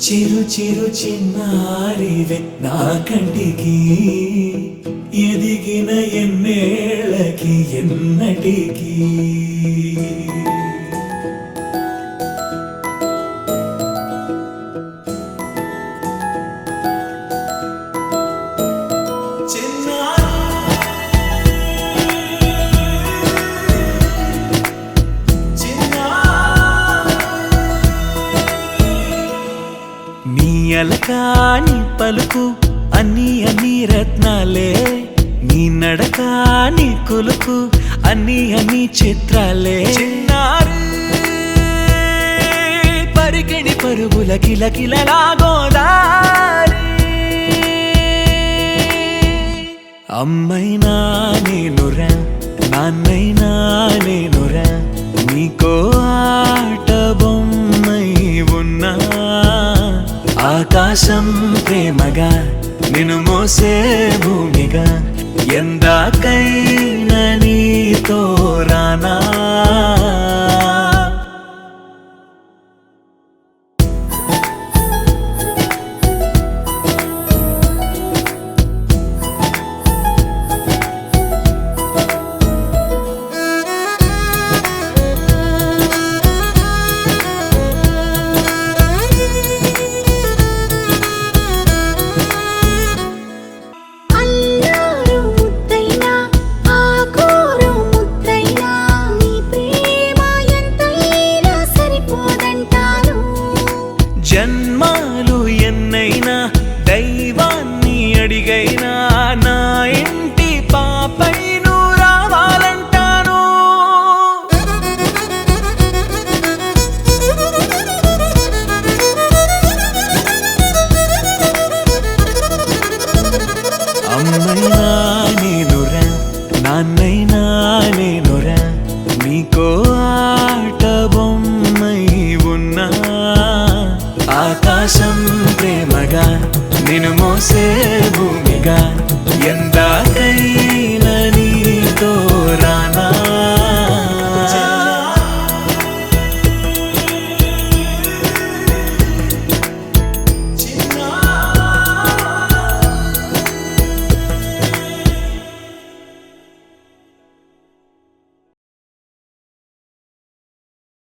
చిరు చిరు చిన్నారివే నా కంటికి ఎదిగిన ఎన్నేళ్ళకి ఎన్నటికి అలకాని పలుకు అన్ని అన్ని రత్నాలే నీ నడక నీ కులుకు అన్ని అన్ని చిత్రాలే చిన్నారు పరికిణి పరుగుల కిలకిలలా గోదారి అమ్మైనా నేనురా నాన్నైనా నేనురా నీకో ఆట బొమ్మై ఉన్నా ఆకాశం ప్రేమగా నిన్ను మోసే భూమిగా ఎందాకైనా నీతో రానా జన్మాలు ఎన్నైనా దైవాన్ని అడిగైనా నా ఇంటి పాపై నువ్వు రావాలంటాను అమ్మైనా నేనురా నాన్నైనా